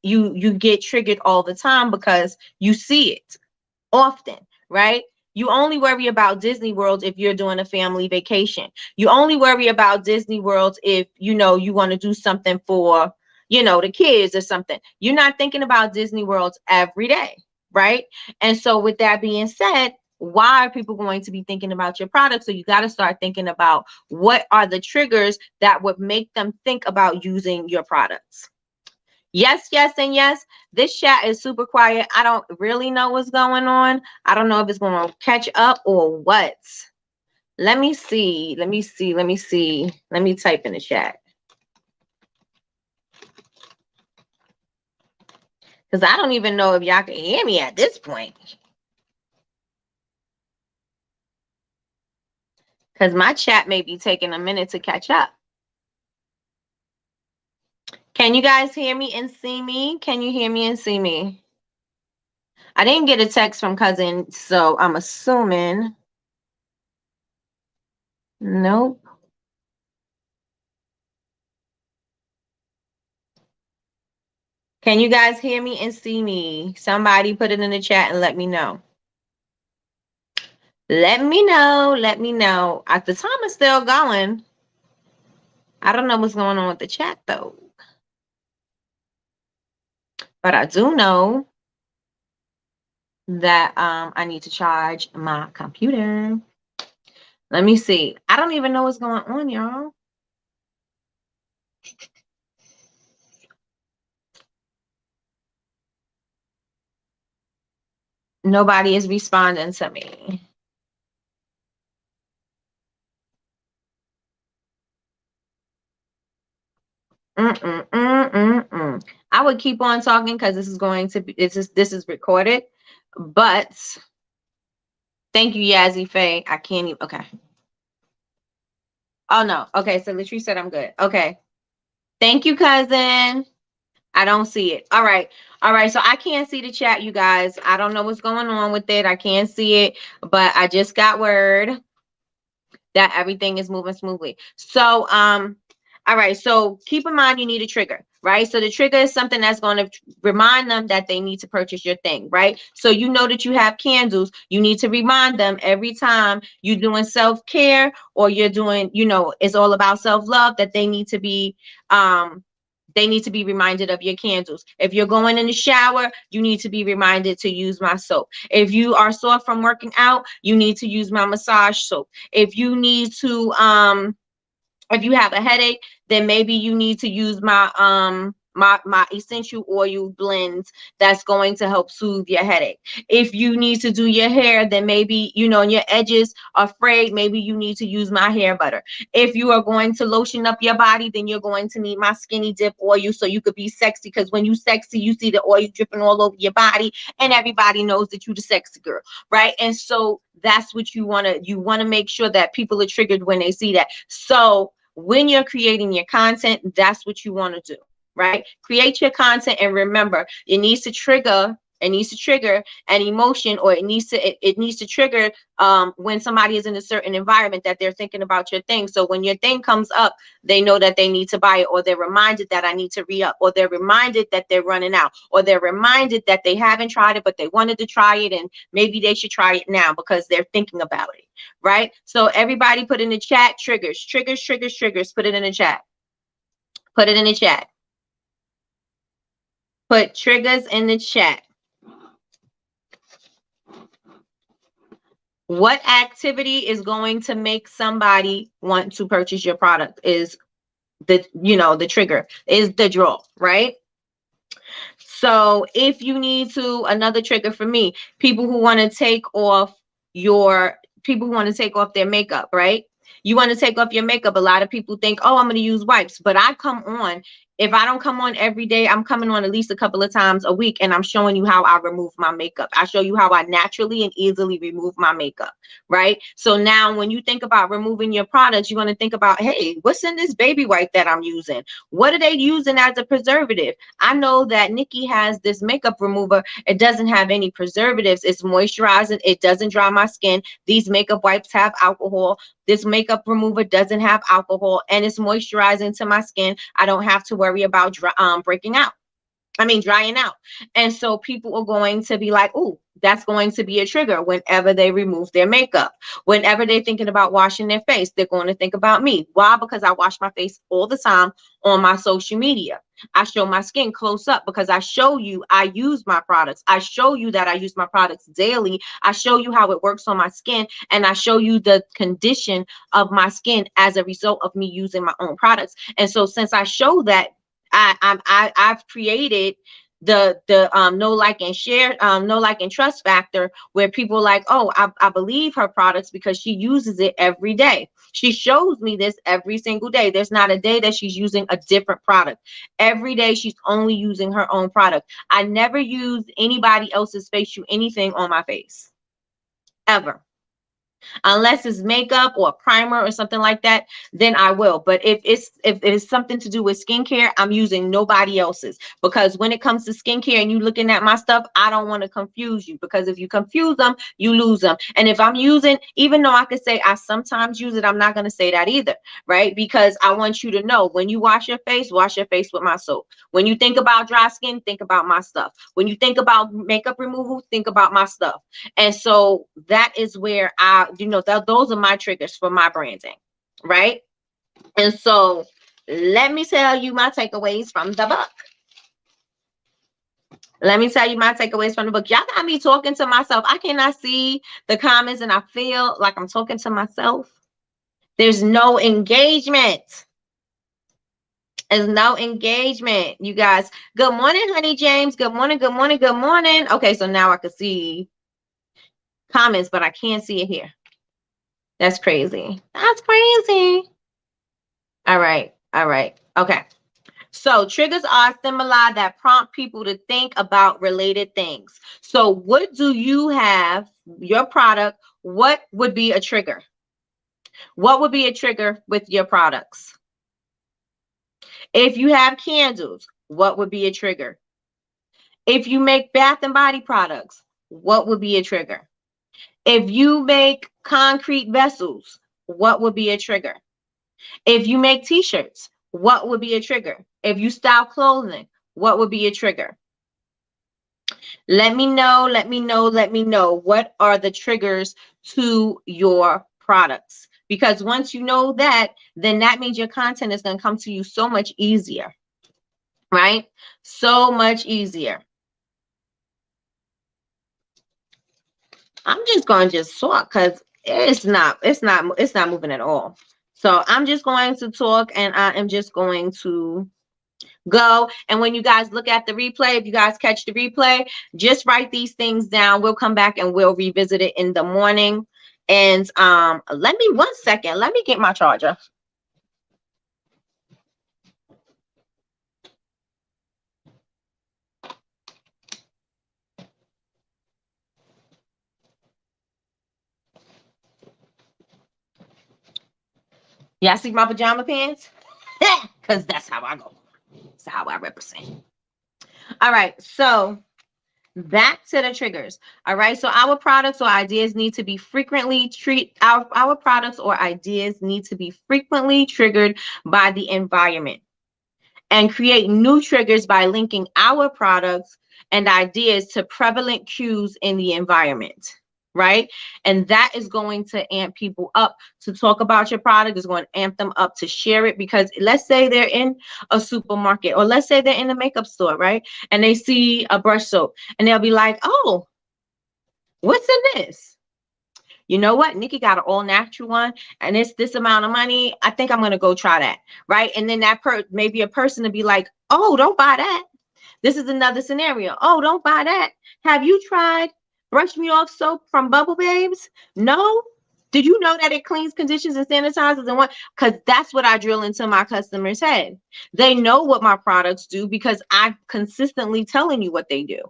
you get triggered all the time because you see it often, right? You only worry about Disney World if you're doing a family vacation. You only worry about Disney World if you want to do something for the kids or something. You're not thinking about Disney World every day, right? And so with that being said, why are people going to be thinking about your product? So you got to start thinking about what are the triggers that would make them think about using your products. Yes, yes, and yes. This chat is super quiet. I don't really know what's going on. I don't know if it's going to catch up or what. Let me see. Let me see. Let me see. Let me type in the chat. Because I don't even know if y'all can hear me at this point. Because my chat may be taking a minute to catch up. Can you guys hear me and see me? Can you hear me and see me? I didn't get a text from cousin, so I'm assuming. Nope. Can you guys hear me and see me? Somebody put it in the chat and let me know. Let me know. Let me know. At the time, it's still going. I don't know what's going on with the chat, though. But I do know that I need to charge my computer. Let me see. I don't even know what's going on, y'all. Nobody is responding to me. I would keep on talking because this is going to be this is recorded. But thank you, Yazzie Faye. I can't even. Okay. Oh no. Okay. So Latrice said I'm good. Okay. Thank you, cousin. I don't see it. All right. All right. So I can't see the chat, you guys. I don't know what's going on with it. I can't see it, but I just got word that everything is moving smoothly. So, all right. So keep in mind you need a trigger, right? So the trigger is something that's going to remind them that they need to purchase your thing, right? So you know that you have candles. You need to remind them every time you're doing self-care or you're doing, it's all about self-love that they need to be reminded of your candles. If you're going in the shower, you need to be reminded to use my soap. If you are sore from working out, you need to use my massage soap. If you need to if you have a headache, then maybe you need to use my essential oil blends that's going to help soothe your headache. If you need to do your hair, then maybe and your edges are frayed, maybe you need to use my hair butter. If you are going to lotion up your body, then you're going to need my skinny dip oil so you could be sexy, because when you sexy, you see the oil dripping all over your body and everybody knows that you the sexy girl, right? And so that's what you want to make sure that people are triggered when they see that. So when you're creating your content, that's what you want to do, right? Create your content, and remember, it needs to trigger an emotion, or it needs to trigger when somebody is in a certain environment that they're thinking about your thing. So when your thing comes up, they know that they need to buy it, or they're reminded that I need to re-up, or they're reminded that they're running out, or they're reminded that they haven't tried it but they wanted to try it, and maybe they should try it now because they're thinking about it, right? So everybody put in the chat triggers, triggers, triggers, triggers. Put it in the chat. Put it in the chat. Put triggers in the chat. What activity is going to make somebody want to purchase your product is the trigger, is the draw, right? So if you need to, another trigger for me, people who want to take off their makeup, right? You want to take off your makeup. A lot of people think, oh, I'm going to use wipes, but if I don't come on every day, I'm coming on at least a couple of times a week, and I'm showing you how I remove my makeup. I show you how I naturally and easily remove my makeup, right? So now when you think about removing your products, you want to think about, hey, what's in this baby wipe that I'm using? What are they using as a preservative? I know that Nikki has this makeup remover. It doesn't have any preservatives. It's moisturizing. It doesn't dry my skin. These makeup wipes have alcohol. This makeup remover doesn't have alcohol, and it's moisturizing to my skin. I don't have to worry about drying out. And so people are going to be like, oh, that's going to be a trigger whenever they remove their makeup. Whenever they're thinking about washing their face, they're going to think about me. Why? Because I wash my face all the time on my social media. I show my skin close up because I show you I use my products. I show you that I use my products daily. I show you how it works on my skin, and I show you the condition of my skin as a result of me using my own products. And so since I show that, I've created the know, like, and share, know, like, and trust factor, where people are like, oh, I believe her products because she uses it every day. She shows me this every single day. There's not a day that she's using a different product. Every day she's only using her own product. I never use anybody else's facial anything on my face, ever. Unless it's makeup or primer or something like that, then I will. But if it's something to do with skincare, I'm using nobody else's, because when it comes to skincare and you looking at my stuff, I don't want to confuse you, because if you confuse them, you lose them. And if I'm using, even though I could say I sometimes use it, I'm not going to say that either, right? Because I want you to know, when you wash your face with my soap. When you think about dry skin, think about my stuff. When you think about makeup removal, think about my stuff. And so that is where those are my triggers for my branding, right? And so let me tell you my takeaways from the book. Let me tell you my takeaways from the book. Y'all got me talking to myself. I cannot see the comments, and I feel like I'm talking to myself. There's no engagement. There's no engagement, you guys. Good morning, honey James. Good morning, good morning, good morning. Okay, so now I can see comments, but I can't see it here. That's crazy. That's crazy. All right. All right. Okay. So triggers are stimuli that prompt people to think about related things. So what do you have, your product? What would be a trigger? What would be a trigger with your products? If you have candles, What would be a trigger? If you make bath and body products, what would be a trigger? If you make concrete vessels, what would be a trigger? If you make t-shirts, what would be a trigger? If you style clothing, what would be a trigger? Let me know, let me know, let me know. What are the triggers to your products? Because once you know that, then that means your content is going to come to you so much easier, right? So much easier. I'm just going to just talk because it's not moving at all. So I'm just going to talk, and I am just going to go. And when you guys look at the replay, if you guys catch the replay, just write these things down. We'll come back and we'll revisit it in the morning. And let me 1 second. Let me get my charger. Y'all see my pajama pants? Because that's how I go. That's how I represent. All right. So back to the triggers. All right. So our products or ideas need to be frequently our products or ideas need to be frequently triggered by the environment, and create new triggers by linking our products and ideas to prevalent cues in the environment, right? And that is going to amp people up to talk about your product. Is going to amp them up to share it, because let's say they're in a supermarket, or let's say they're in a makeup store, right? And they see a brush soap and they'll be like, oh, what's in this? You know what? Nikki got an all natural one and it's this amount of money. I think I'm going to go try that. Right. And then maybe a person to be like, oh, don't buy that. This is another scenario. Oh, don't buy that. Have you tried Brush Me Off soap from Bubble Babes? No. Did you know that it cleans, conditions, and sanitizers and what? Because that's what I drill into my customers' head. They know what my products do because I'm consistently telling you what they do.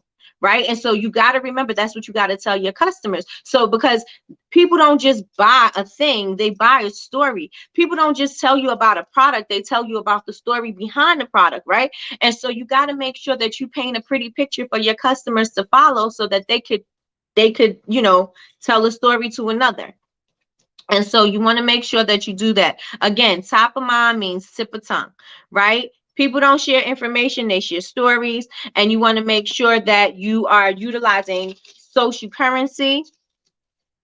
Right. And so you got to remember, that's what you got to tell your customers. So because people don't just buy a thing, they buy a story. People don't just tell you about a product, they tell you about the story behind the product, right? And so you got to make sure that you paint a pretty picture for your customers to follow, so that they could, tell a story to another. And so you want to make sure that you do that. Again, top of mind means tip of tongue, right? People don't share information, they share stories. And you want to make sure that you are utilizing social currency,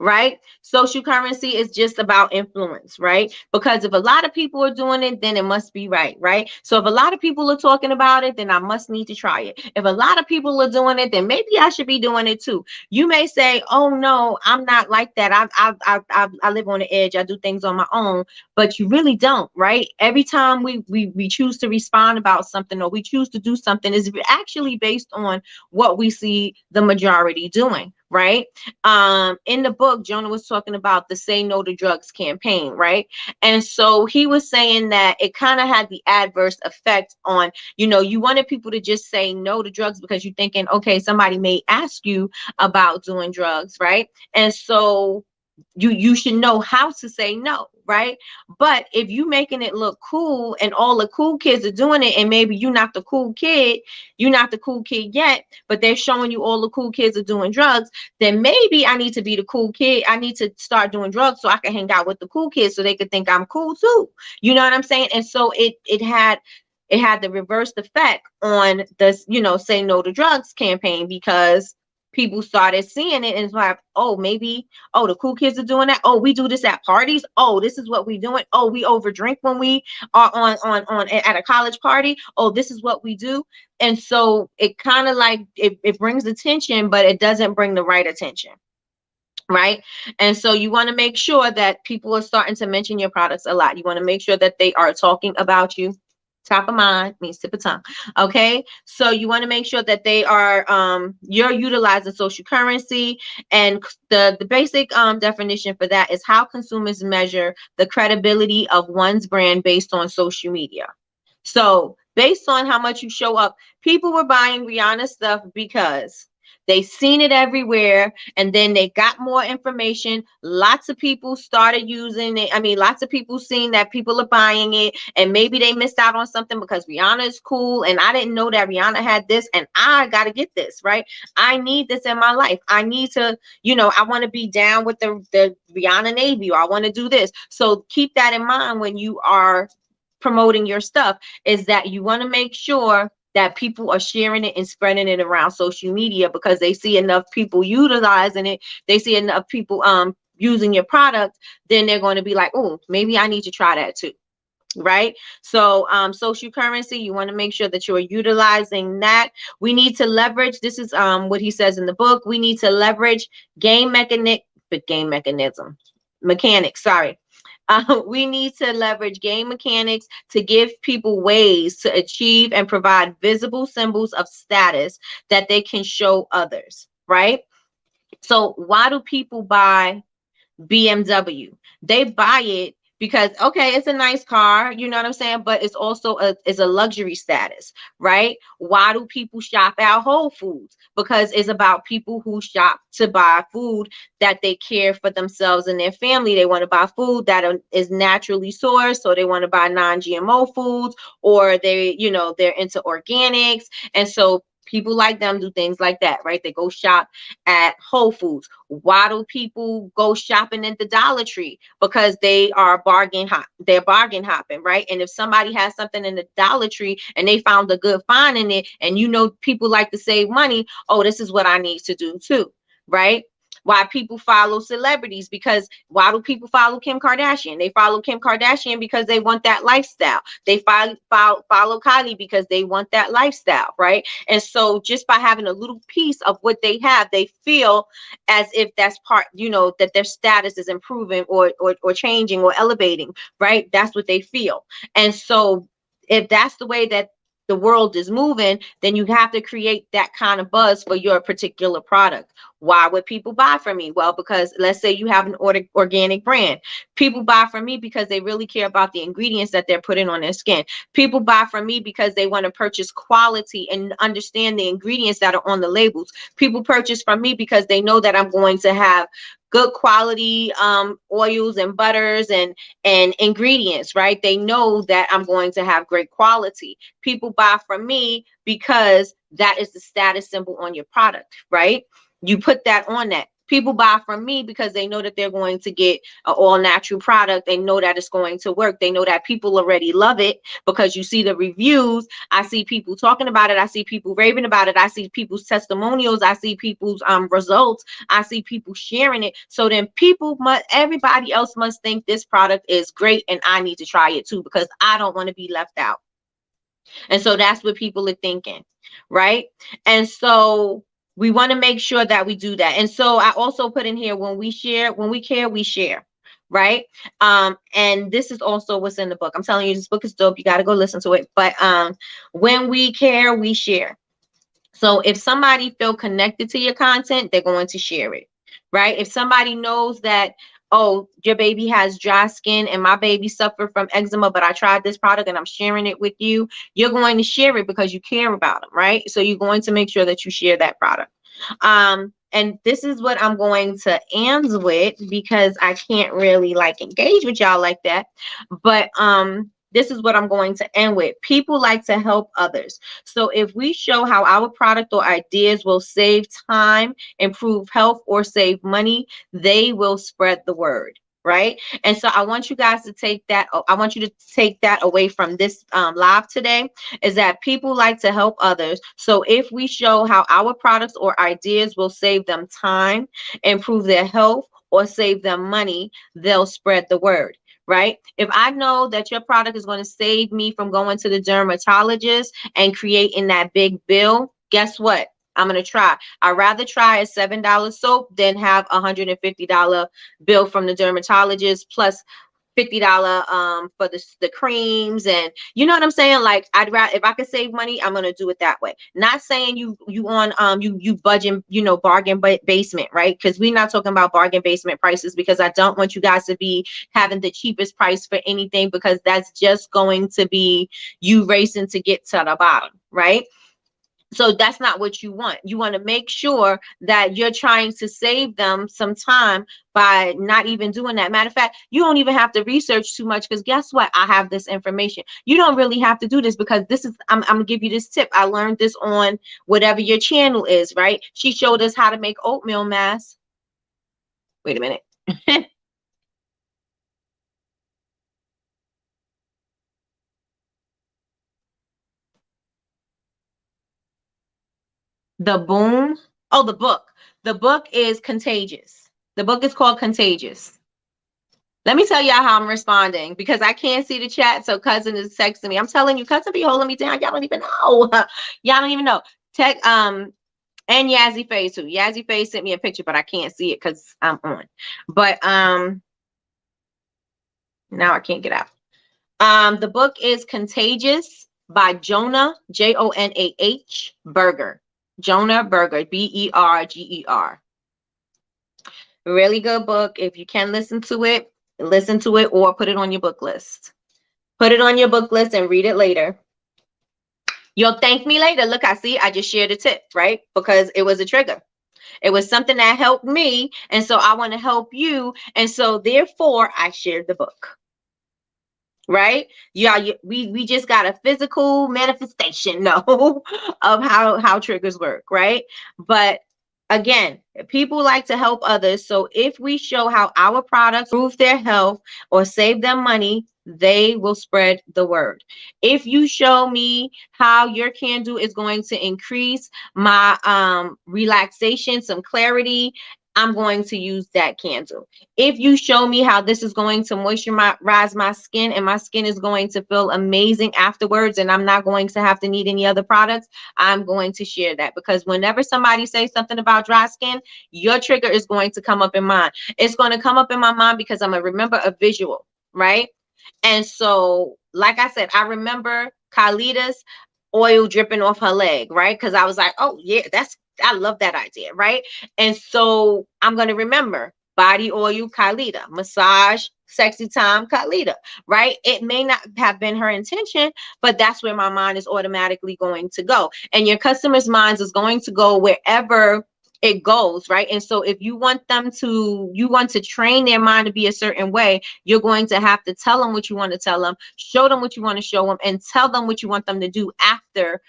right? Social currency is just about influence, right? Because if a lot of people are doing it, then it must be right, right? So if a lot of people are talking about it, then I must need to try it. If a lot of people are doing it, then maybe I should be doing it too. You may say, oh no, I'm not like that. I live on the edge. I do things on my own, but you really don't, right? Every time we choose to respond about something, or we choose to do something, is actually based on what we see the majority doing, right? In the book, Jonah was talking about the Say No to Drugs campaign, right? And so he was saying that it kind of had the adverse effect on, you wanted people to just say no to drugs because you're thinking, okay, somebody may ask you about doing drugs, right? And so you should know how to say no, right? But if you making it look cool and all the cool kids are doing it, and maybe you're not the cool kid yet, but they're showing you all the cool kids are doing drugs, then maybe I need to be the cool kid. I need to start doing drugs so I can hang out with the cool kids so they could think I'm cool too. You know what I'm saying? And so it had the reversed effect on this, Say No to Drugs campaign, because people started seeing it and it's like, oh, maybe, oh, the cool kids are doing that. Oh, we do this at parties. Oh, this is what we doing. Oh, we overdrink when we are on at a college party. Oh, this is what we do. And so it kind of like it brings attention, but it doesn't bring the right attention. Right. And so you want to make sure that people are starting to mention your products a lot. You want to make sure that they are talking about you. Top of mind means tip of tongue. Okay, so you want to make sure that they are you're utilizing social currency. And the basic definition for that is how consumers measure the credibility of one's brand based on social media. So based on how much you show up, people were buying Rihanna stuff because They seen it everywhere, and then they got more information. Lots of people started using it. I mean, lots of people seen that people are buying it, and maybe they missed out on something because Rihanna is cool, and I didn't know that Rihanna had this, and I got to get this, right? I need this in my life. I need to, I want to be down with the Rihanna Navy, or I want to do this. So keep that in mind when you are promoting your stuff, is that you want to make sure that people are sharing it and spreading it around social media, because they see enough people utilizing it, they see enough people using your product, then they're going to be like, oh, maybe I need to try that too. Right? So social currency, you want to make sure that you're utilizing that. We need to leverage, this is what he says in the book, we need to leverage mechanics, sorry. We need to leverage game mechanics to give people ways to achieve and provide visible symbols of status that they can show others, right? So why do people buy BMW? They buy it because, okay, it's a nice car, you know what I'm saying, but it's also a luxury status, right? Why do people shop at Whole Foods? Because it's about people who shop to buy food that they care for themselves and their family. They want to buy food that is naturally sourced, so they want to buy non-GMO foods, or they're into organics, and so people like them do things like that, right? They go shop at Whole Foods. Why do people go shopping at the Dollar Tree? Because they are they're bargain hopping, right? And if somebody has something in the Dollar Tree and they found a good find in it, and people like to save money, oh, this is what I need to do too, right? Why people follow celebrities? Because why do people follow Kim Kardashian? They follow Kim Kardashian because they want that lifestyle. They follow Kylie because they want that lifestyle, right? And so just by having a little piece of what they have, they feel as if that's part, that their status is improving or changing or elevating, right? That's what they feel. And so if that's the way that the world is moving, then you have to create that kind of buzz for your particular product. Why would people buy from me? Well, because let's say you have an organic brand. People buy from me because they really care about the ingredients that they're putting on their skin. People buy from me because they want to purchase quality and understand the ingredients that are on the labels. People purchase from me because they know that I'm going to have good quality oils and butters and ingredients, right? They know that I'm going to have great quality. People buy from me because that is the status symbol on your product, right? You put that on that. People buy from me because they know that they're going to get an all natural product. They know that it's going to work. They know that people already love it because you see the reviews. I see people talking about it. I see people raving about it. I see people's testimonials. I see people's results. I see people sharing it. So then everybody else must think this product is great and I need to try it too, because I don't want to be left out. And so that's what people are thinking, right? And so we want to make sure that we do that. And so I also put in here, when we care, we share, right? And this is also what's in the book. I'm telling you, this book is dope. You got to go listen to it. But when we care, we share. So if somebody feel connected to your content, they're going to share it, right? If somebody knows that, oh, your baby has dry skin and my baby suffered from eczema, but I tried this product and I'm sharing it with you, you're going to share it because you care about them, right? So you're going to make sure that you share that product. And this is what I'm going to end with, because I can't really engage with y'all like that. But this is what I'm going to end with. People like to help others. So if we show how our product or ideas will save time, improve health, or save money, they will spread the word, right? And so I want you guys to take that. I want you to take that away from this live today, is that people like to help others. So if we show how our products or ideas will save them time, improve their health, or save them money, they'll spread the word. Right? If I know that your product is going to save me from going to the dermatologist and creating that big bill, guess what? I'm going to try. I'd rather try a $7 soap than have a $150 bill from the dermatologist plus $50 for the creams, and you know what I'm saying? I'd rather, if I could save money, I'm gonna do it that way. Not saying you budget, bargain basement, right? Because we're not talking about bargain basement prices, because I don't want you guys to be having the cheapest price for anything, because that's just going to be you racing to get to the bottom, right? So that's not what you want. You want to make sure that you're trying to save them some time by not even doing that. Matter of fact, you don't even have to research too much, because guess what? I have this information. You don't really have to do this, because this is, I'm gonna give you this tip. I learned this on whatever your channel is, right? She showed us how to make oatmeal mass. Wait a minute. The boom. Oh, the book. The book is Contagious. The book is called Contagious. Let me tell y'all how I'm responding, because I can't see the chat. So cousin is texting me. I'm telling you, cousin be holding me down. Y'all don't even know. Y'all don't even know. Tech and Yazzie Face too. Yazzie Face sent me a picture, but I can't see it because I'm on. But now I can't get out. The book is Contagious by Jonah, Jonah Berger. Jonah Berger, Berger. Really good book. If you can listen to it or put it on your book list. Put it on your book list and read it later. You'll thank me later. Look, I just shared a tip, right? Because it was a trigger. It was something that helped me. And so I want to help you. And so therefore I shared the book. Right? Yeah, we just got a physical manifestation of how triggers work, right? But again, people like to help others. So if we show how our products improve their health or save them money, they will spread the word. If you show me how your candle is going to increase my relaxation, some clarity, I'm going to use that candle. If you show me how this is going to moisturize my skin and my skin is going to feel amazing afterwards and I'm not going to have to need any other products, I'm going to share that. Because whenever somebody says something about dry skin, your trigger is going to come up in mind. It's going to come up in my mind because I'm going to remember a visual, right? And so, like I said, I remember Khalidah's oil dripping off her leg, right? Because I was like, oh yeah, I love that idea, right? And so I'm going to remember body oil Khalida, massage sexy time Khalida, right? It may not have been her intention, but that's where my mind is automatically going to go. And your customers' minds is going to go wherever it goes, right? And so if you want to train their mind to be a certain way, you're going to have to tell them what you want to tell them, show them what you want to show them, and tell them what you want them to do after,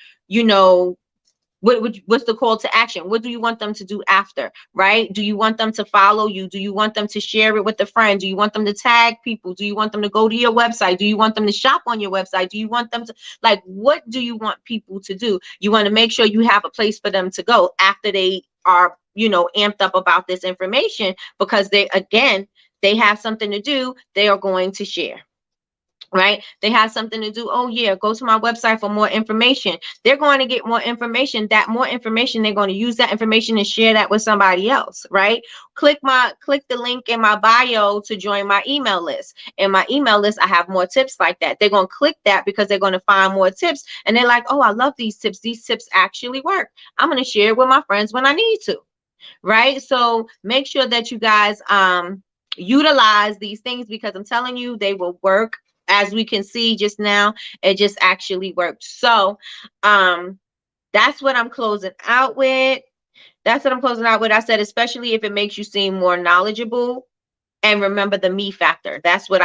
what's the call to action? What do you want them to do after, right? Do you want them to follow you? Do you want them to share it with a friend? Do you want them to tag people? Do you want them to go to your website? Do you want them to shop on your website? Do you want them to, like, what do you want people to do? You want to make sure you have a place for them to go after they are, amped up about this information, because they have something to do. They are going to share. Right? They have something to do. Oh yeah, go to my website for more information. They're going to get more information. That more information, they're going to use that information and share that with somebody else, right? Click the link in my bio to join my email list. In my email list, I have more tips like that. They're going to click that because they're going to find more tips, and they're like, oh, I love these tips. These tips actually work. I'm going to share it with my friends when I need to, right? So make sure that you guys utilize these things, because I'm telling you, they will work. As we can see just now, it just actually worked. So that's what I'm closing out with. I said, especially if it makes you seem more knowledgeable. And remember the me factor. That's what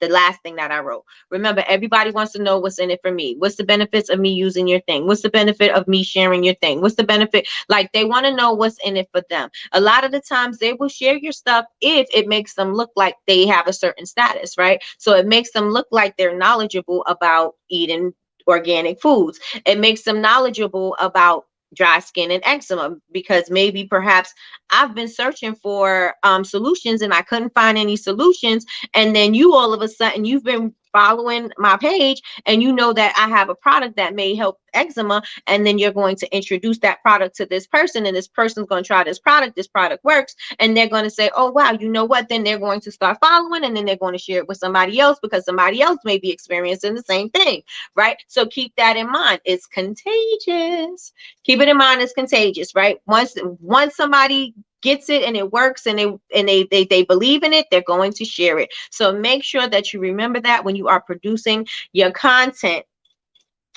the last thing that I wrote. Remember, everybody wants to know what's in it for me. What's the benefits of me using your thing? What's the benefit of me sharing your thing? What's the benefit? Like, they want to know what's in it for them. A lot of the times they will share your stuff if it makes them look like they have a certain status, right? So it makes them look like they're knowledgeable about eating organic foods. It makes them knowledgeable about dry skin and eczema, because maybe perhaps I've been searching for solutions and I couldn't find any solutions, and then you all of a sudden you've been following my page and you know that I have a product that may help eczema, and then you're going to introduce that product to this person, and this person's going to try this product works, and they're going to say, oh wow, you know what? Then they're going to start following, and then they're going to share it with somebody else, because somebody else may be experiencing the same thing, right? So keep that in mind. It's contagious. Keep it in mind, it's contagious, right? Once somebody gets it and it works, and they believe in it, they're going to share it. So make sure that you remember that when you are producing your content.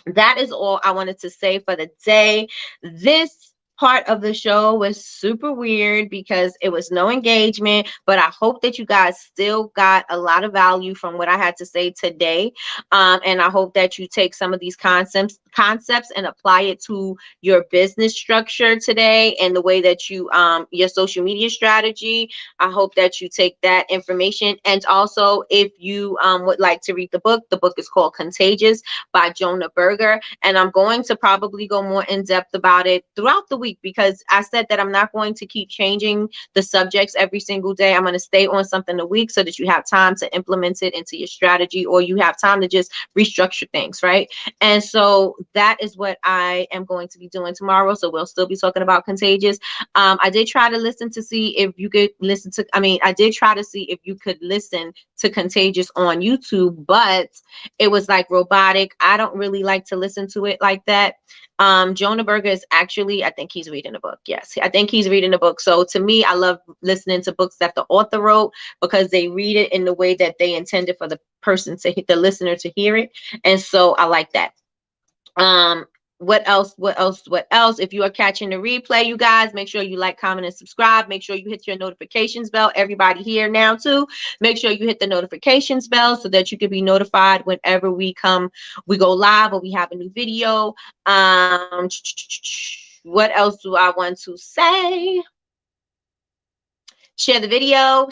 That is all I wanted to say for the day. This part of the show was super weird because it was no engagement, but I hope that you guys still got a lot of value from what I had to say today. And I hope that you take some of these concepts and apply it to your business structure today and the way that you your social media strategy. I hope that you take that information. And also, if you would like to read the book is called Contagious by Jonah Berger. And I'm going to probably go more in depth about it throughout the week because I said that I'm not going to keep changing the subjects every single day. I'm going to stay on something a week so that you have time to implement it into your strategy, or you have time to just restructure things, right? And so that is what I am going to be doing tomorrow. So we'll still be talking about Contagious. I did try to listen to see if you could listen to, I did try to see if you could listen to Contagious on YouTube, but it was like robotic. I don't really like to listen to it like that. Jonah Berger is actually, I think he's reading a book. Yes, I think he's reading a book. So to me, I love listening to books that the author wrote because they read it in the way that they intended for the person to hit the listener to hear it. And so I like that. What else? If you are catching the replay, you guys, make sure you like, comment, and subscribe. Make sure you hit your notifications bell. Everybody here now too, make sure you hit the notifications bell so that you can be notified whenever we go live or we have a new video. What else do I want to say? Share the video.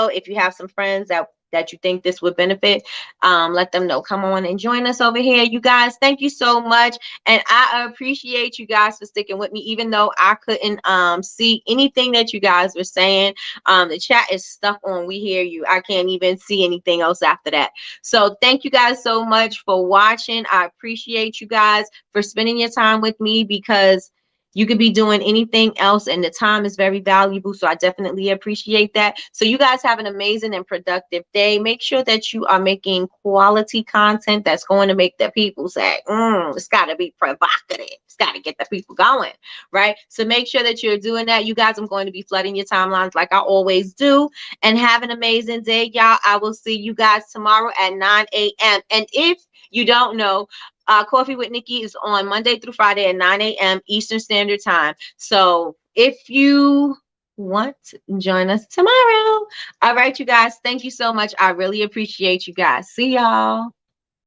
If you have some friends that you think this would benefit, let them know. Come on and join us over here, you guys. Thank you so much, and I appreciate you guys for sticking with me, even though I couldn't see anything that you guys were saying. The chat is stuck on "we hear you." I can't even see anything else after that. So thank you guys so much for watching. I appreciate you guys for spending your time with me, because you could be doing anything else and the time is very valuable. So I definitely appreciate that. So you guys have an amazing and productive day. Make sure that you are making quality content that's going to make the people say, it's got to be provocative. It's got to get the people going, right? So make sure that you're doing that. You guys, I'm going to be flooding your timelines like I always do. And have an amazing day, y'all. I will see you guys tomorrow at 9 a.m. And if you don't know, Coffee with Nikki is on Monday through Friday at 9 a.m. Eastern Standard Time. So if you want, join us tomorrow. All right, you guys. Thank you so much. I really appreciate you guys. See y'all.